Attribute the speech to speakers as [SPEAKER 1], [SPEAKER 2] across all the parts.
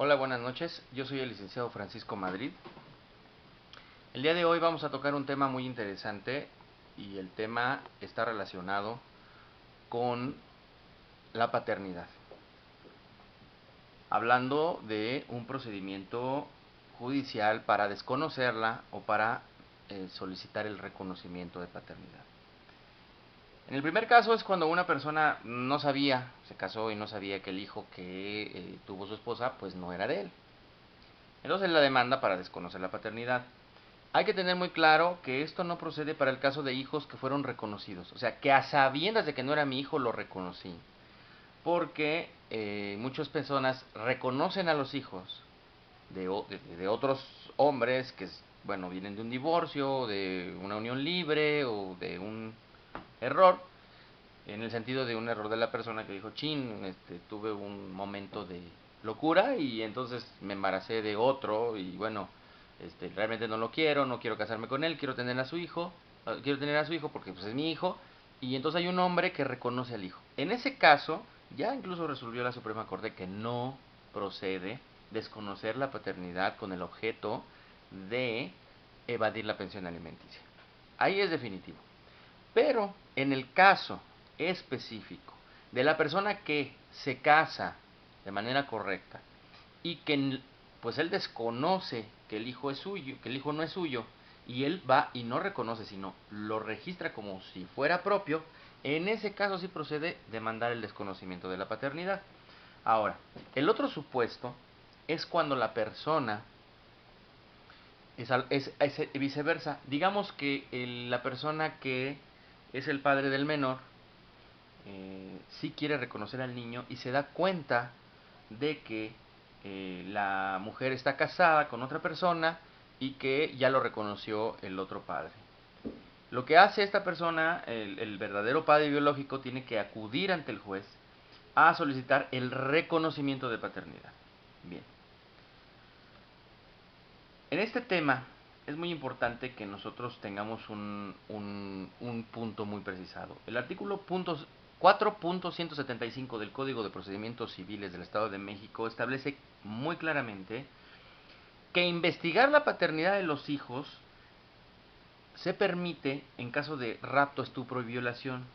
[SPEAKER 1] Hola, buenas noches. Yo soy el licenciado Francisco Madrid. El día de hoy vamos a tocar un tema muy interesante y el tema está relacionado con la paternidad. Hablando de un procedimiento judicial para desconocerla o para solicitar el reconocimiento de paternidad. En el primer caso es cuando una persona no sabía, se casó y no sabía que el hijo que tuvo su esposa pues no era de él. Entonces la demanda para desconocer la paternidad. Hay que tener muy claro que esto no procede para el caso de hijos que fueron reconocidos. O sea, que a sabiendas de que no era mi hijo lo reconocí. Porque muchas personas reconocen a los hijos de otros hombres que, bueno, vienen de un divorcio, de una unión libre o de un error, en el sentido de un error de la persona que dijo, chin, tuve un momento de locura y entonces me embaracé de otro y bueno, realmente no lo quiero, no quiero casarme con él, quiero tener a su hijo, porque pues es mi hijo, y entonces hay un hombre que reconoce al hijo. En ese caso, ya incluso resolvió la Suprema Corte que no procede desconocer la paternidad con el objeto de evadir la pensión alimenticia. Ahí es definitivo. Pero en el caso específico de la persona que se casa de manera correcta y que pues él desconoce que el hijo es suyo, que el hijo no es suyo, y él va y no reconoce, sino lo registra como si fuera propio, en ese caso sí procede demandar el desconocimiento de la paternidad. Ahora, el otro supuesto es cuando la persona es viceversa. Digamos que la persona que es el padre del menor sí quiere reconocer al niño y se da cuenta de que la mujer está casada con otra persona y que ya lo reconoció el otro padre. Lo que hace esta persona, el verdadero padre biológico, tiene que acudir ante el juez a solicitar el reconocimiento de paternidad. Bien. En este tema es muy importante que nosotros tengamos un punto muy precisado. El artículo 4.175 del Código de Procedimientos Civiles del Estado de México establece muy claramente que investigar la paternidad de los hijos se permite en caso de rapto, estupro y violación,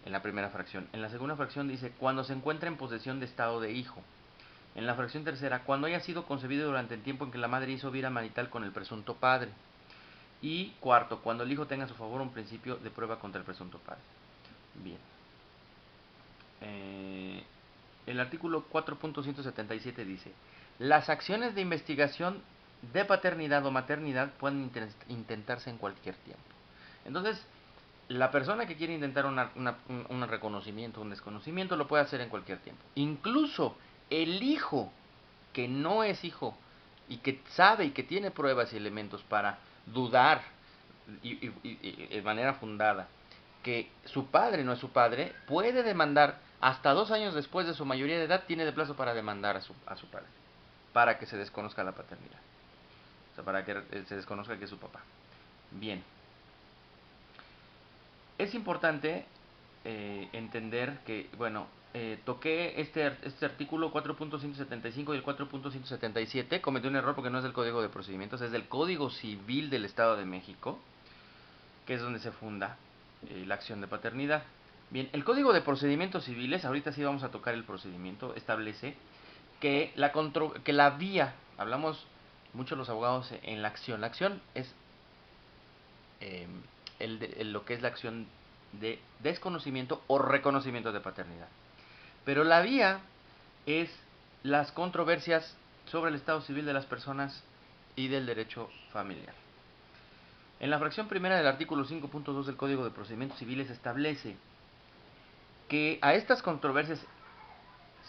[SPEAKER 1] en la primera fracción. En la segunda fracción dice cuando se encuentra en posesión de estado de hijo. En la fracción tercera, cuando haya sido concebido durante el tiempo en que la madre hizo vida marital con el presunto padre. Y cuarto, cuando el hijo tenga a su favor un principio de prueba contra el presunto padre. Bien. El artículo 4.177 dice, las acciones de investigación de paternidad o maternidad pueden intentarse en cualquier tiempo. Entonces, la persona que quiere intentar un reconocimiento, un desconocimiento, lo puede hacer en cualquier tiempo. Incluso el hijo que no es hijo y que sabe y que tiene pruebas y elementos para dudar y de manera fundada que su padre no es su padre, puede demandar hasta 2 años después de su mayoría de edad, tiene de plazo para demandar a su padre, para que se desconozca la paternidad, o sea, para que se desconozca que es su papá. Bien, es importante entender que, bueno, toqué este artículo 4.175 y el 4.177, cometí un error porque no es del Código de Procedimientos, es del Código Civil del Estado de México, que es donde se funda la acción de paternidad. Bien, el Código de Procedimientos Civiles, ahorita sí vamos a tocar el procedimiento, establece que la vía, hablamos mucho los abogados en la acción es eh, lo que es la acción de desconocimiento o reconocimiento de paternidad. Pero la vía es las controversias sobre el estado civil de las personas y del derecho familiar. En la fracción primera del artículo 5.2 del Código de Procedimientos Civiles establece que a estas controversias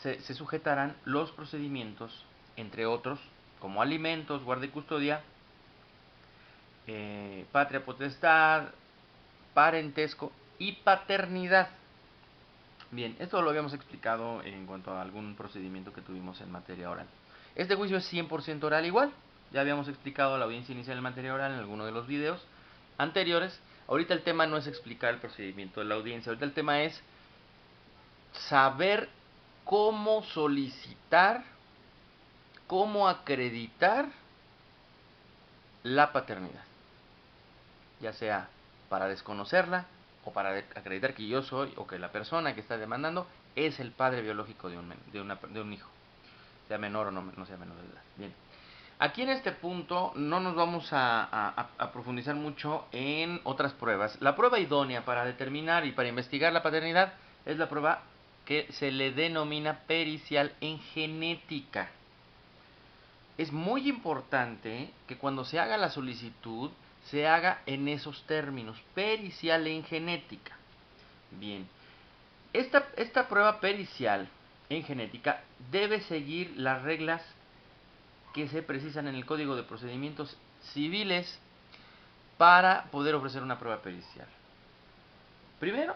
[SPEAKER 1] se sujetarán los procedimientos, entre otros, como alimentos, guarda y custodia, patria potestad, parentesco y paternidad. Bien, esto lo habíamos explicado en cuanto a algún procedimiento que tuvimos en materia oral. Este juicio es 100% oral igual. Ya habíamos explicado la audiencia inicial en materia oral en alguno de los videos anteriores. Ahorita el tema no es explicar el procedimiento de la audiencia. Ahorita el tema es saber cómo solicitar cómo acreditar la paternidad, ya sea para desconocerla o para acreditar que yo soy o que la persona que está demandando es el padre biológico de un hijo, sea menor o no sea menor de edad. Bien. Aquí en este punto no nos vamos a profundizar mucho en otras pruebas. La prueba idónea para determinar y para investigar la paternidad es la prueba que se le denomina pericial en genética. Es muy importante que cuando se haga la solicitud se haga en esos términos, pericial en genética. Bien, esta prueba pericial en genética debe seguir las reglas que se precisan en el Código de Procedimientos Civiles para poder ofrecer una prueba pericial. Primero,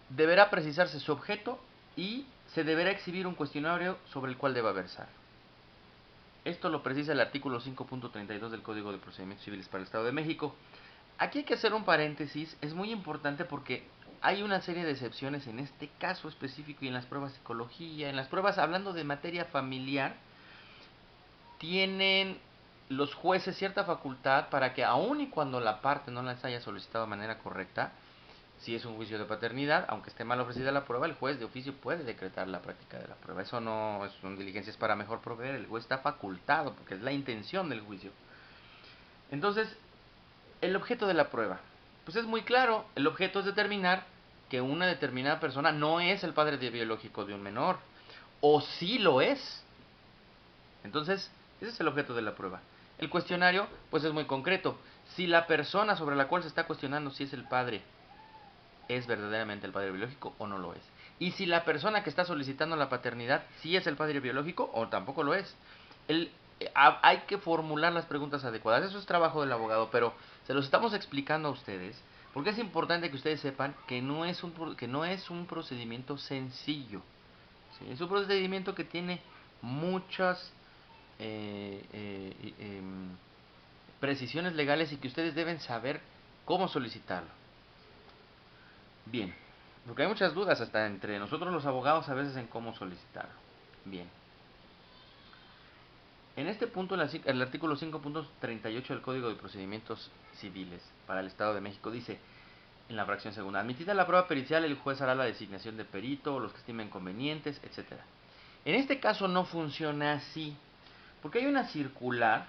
[SPEAKER 1] deberá precisarse su objeto y se deberá exhibir un cuestionario sobre el cual deba versar. Esto lo precisa el artículo 5.32 del Código de Procedimientos Civiles para el Estado de México. Aquí hay que hacer un paréntesis, es muy importante porque hay una serie de excepciones en este caso específico y en las pruebas de psicología, en las pruebas hablando de materia familiar, tienen los jueces cierta facultad para que aun y cuando la parte no las haya solicitado de manera correcta, si es un juicio de paternidad, aunque esté mal ofrecida la prueba, el juez de oficio puede decretar la práctica de la prueba. Eso no son diligencias para mejor proveer, el juez está facultado porque es la intención del juicio. Entonces, el objeto de la prueba, pues es muy claro, el objeto es determinar que una determinada persona no es el padre biológico de un menor, o sí lo es. Entonces, ese es el objeto de la prueba. El cuestionario, pues es muy concreto. Si la persona sobre la cual se está cuestionando si es el padre es verdaderamente el padre biológico o no lo es. Y si la persona que está solicitando la paternidad sí es el padre biológico o tampoco lo es. Hay que formular las preguntas adecuadas. Eso es trabajo del abogado, pero se los estamos explicando a ustedes porque es importante que ustedes sepan que no es un procedimiento sencillo. ¿Sí? Es un procedimiento que tiene muchas precisiones legales y que ustedes deben saber cómo solicitarlo. Bien, porque hay muchas dudas hasta entre nosotros los abogados a veces en cómo solicitarlo. Bien. En este punto, el artículo 5.38 del Código de Procedimientos Civiles para el Estado de México dice, en la fracción segunda, admitida la prueba pericial, el juez hará la designación de perito, los que estimen convenientes, etc. En este caso no funciona así, porque hay una circular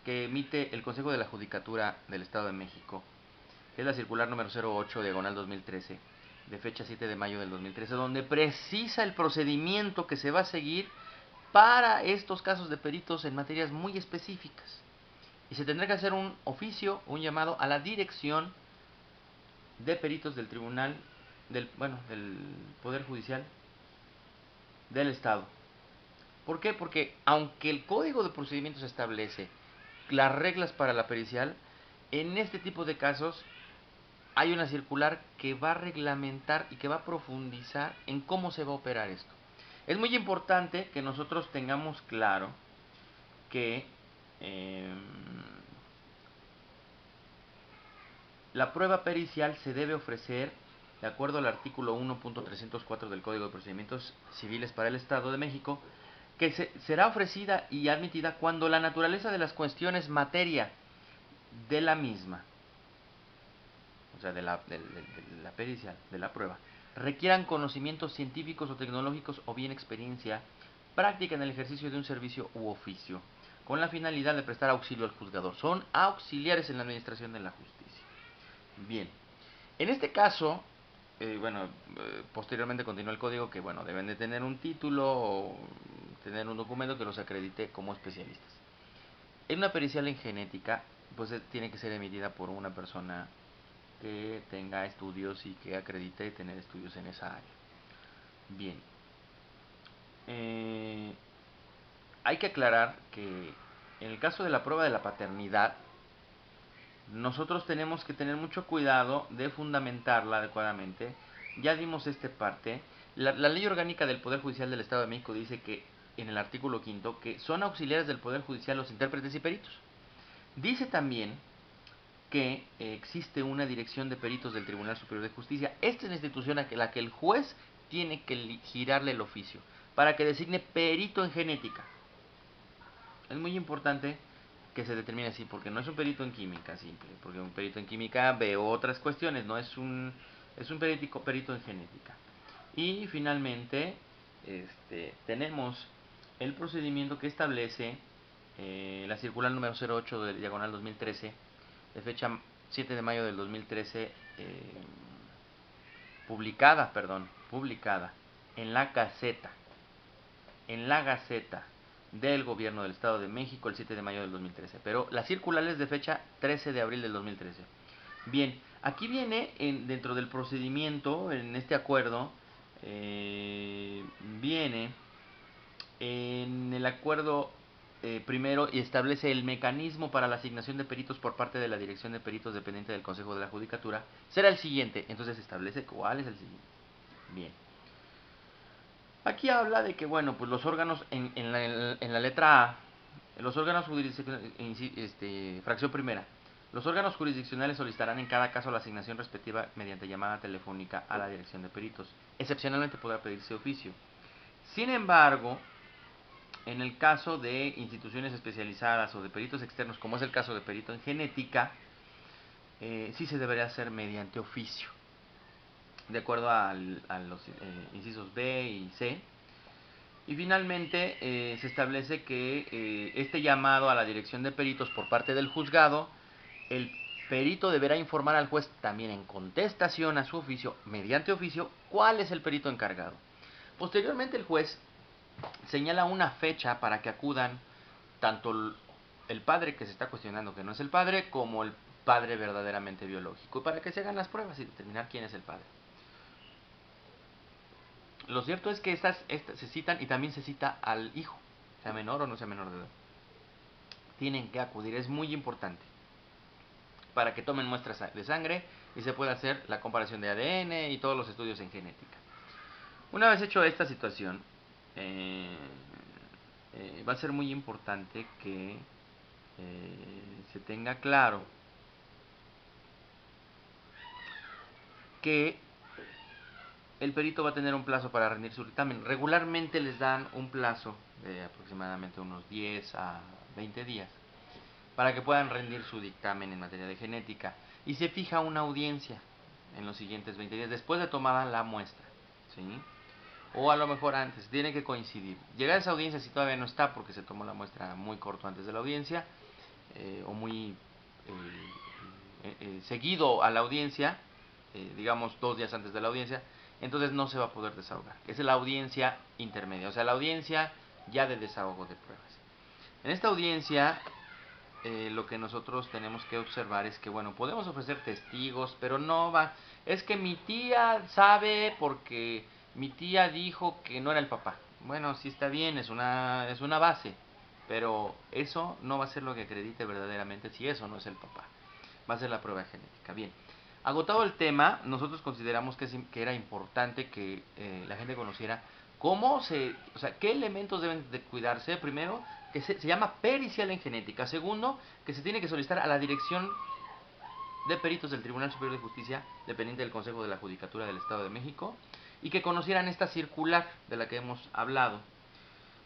[SPEAKER 1] que emite el Consejo de la Judicatura del Estado de México, que es la circular número 08, diagonal 2013, de fecha 7 de mayo del 2013, donde precisa el procedimiento que se va a seguir para estos casos de peritos en materias muy específicas. Y se tendrá que hacer un oficio, un llamado a la dirección de peritos del tribunal, del Poder Judicial del Estado. ¿Por qué? Porque aunque el Código de Procedimientos establece las reglas para la pericial, en este tipo de casos hay una circular que va a reglamentar y que va a profundizar en cómo se va a operar esto. Es muy importante que nosotros tengamos claro que la prueba pericial se debe ofrecer de acuerdo al artículo 1.304 del Código de Procedimientos Civiles para el Estado de México, que será ofrecida y admitida cuando la naturaleza de las cuestiones materia de la misma, o sea, de la pericial, de la prueba, requieran conocimientos científicos o tecnológicos o bien experiencia práctica en el ejercicio de un servicio u oficio, con la finalidad de prestar auxilio al juzgador. Son auxiliares en la administración de la justicia. Bien, en este caso, posteriormente continúa el código que, deben de tener un título o tener un documento que los acredite como especialistas. En una pericial en genética, pues tiene que ser emitida por una persona que tenga estudios y que acredite tener estudios en esa área. Bien, hay que aclarar que en el caso de la prueba de la paternidad, nosotros tenemos que tener mucho cuidado de fundamentarla adecuadamente. Ya dimos esta parte. La Ley Orgánica del Poder Judicial del Estado de México dice que, en el artículo 5, que son auxiliares del Poder Judicial los intérpretes y peritos. Dice también que existe una dirección de peritos del Tribunal Superior de Justicia. Esta es la institución a la que el juez tiene que girarle el oficio para que designe perito en genética. Es muy importante que se determine así, porque no es un perito en química simple, porque un perito en química ve otras cuestiones, no es un, es un perito en genética. Y finalmente, tenemos el procedimiento que establece la circular número 08 del diagonal 2013, de fecha 7 de mayo del 2013, publicada en la Gaceta del Gobierno del Estado de México el 7 de mayo del 2013. Pero la circular es de fecha 13 de abril del 2013. Bien, aquí viene dentro del procedimiento, en este acuerdo, viene en el acuerdo primero y establece el mecanismo para la asignación de peritos por parte de la Dirección de Peritos dependiente del Consejo de la Judicatura. Será el siguiente, entonces establece cuál es el siguiente. Bien. Aquí habla de que, bueno, pues los órganos, en la letra A, los órganos jurisdiccionales, fracción primera, los órganos jurisdiccionales solicitarán en cada caso la asignación respectiva mediante llamada telefónica a la dirección de peritos. Excepcionalmente podrá pedirse oficio. Sin embargo, en el caso de instituciones especializadas o de peritos externos, como es el caso de perito en genética, sí se debería hacer mediante oficio, de acuerdo a los incisos B y C. Y finalmente se establece que este llamado a la dirección de peritos por parte del juzgado, el perito deberá informar al juez también en contestación a su oficio, mediante oficio, cuál es el perito encargado. Posteriormente el juez señala una fecha para que acudan tanto el padre que se está cuestionando que no es el padre, como el padre verdaderamente biológico, para que se hagan las pruebas y determinar quién es el padre. Lo cierto es que estas se citan y también se cita al hijo, sea menor o no sea menor de edad. Tienen que acudir, es muy importante, para que tomen muestras de sangre y se pueda hacer la comparación de ADN y todos los estudios en genética. Una vez hecho esta situación, va a ser muy importante que se tenga claro que el perito va a tener un plazo para rendir su dictamen. Regularmente les dan un plazo de aproximadamente unos 10 a 20 días para que puedan rendir su dictamen en materia de genética. Y se fija una audiencia en los siguientes 20 días, después de tomada la muestra, ¿sí? O a lo mejor antes, tiene que coincidir. Llegar a esa audiencia si todavía no está, porque se tomó la muestra muy corto antes de la audiencia, o muy seguido a la audiencia, digamos 2 días antes de la audiencia, entonces no se va a poder desahogar. Esa es la audiencia intermedia, o sea, la audiencia ya de desahogo de pruebas. En esta audiencia, lo que nosotros tenemos que observar es que, bueno, podemos ofrecer testigos, pero no va. Es que mi tía sabe porque mi tía dijo que no era el papá. Bueno, sí está bien, es una base, pero eso no va a ser lo que acredite verdaderamente si eso no es el papá. Va a ser la prueba genética. Bien, agotado el tema, nosotros consideramos que era importante que la gente conociera cómo o sea, qué elementos deben de cuidarse. Primero, que se llama pericial en genética. Segundo, que se tiene que solicitar a la dirección de peritos del Tribunal Superior de Justicia, dependiente del Consejo de la Judicatura del Estado de México, y que conocieran esta circular de la que hemos hablado,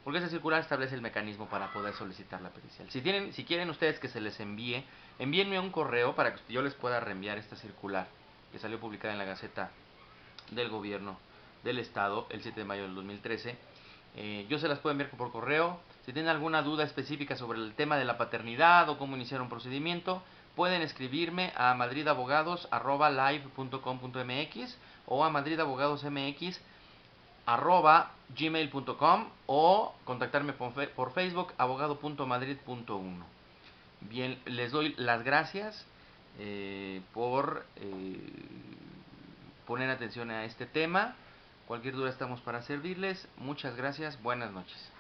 [SPEAKER 1] porque esa circular establece el mecanismo para poder solicitar la pericial. Si quieren ustedes que se les envíenme un correo para que yo les pueda reenviar esta circular que salió publicada en la Gaceta del Gobierno del Estado el 7 de mayo del 2013. Yo se las puedo enviar por correo. Si tienen alguna duda específica sobre el tema de la paternidad o cómo iniciar un procedimiento, pueden escribirme a madridabogados@live.com.mx o a madridabogadosmx@gmail.com o contactarme por Facebook abogado.madrid.1. Bien, les doy las gracias por poner atención a este tema. Cualquier duda estamos para servirles. Muchas gracias. Buenas noches.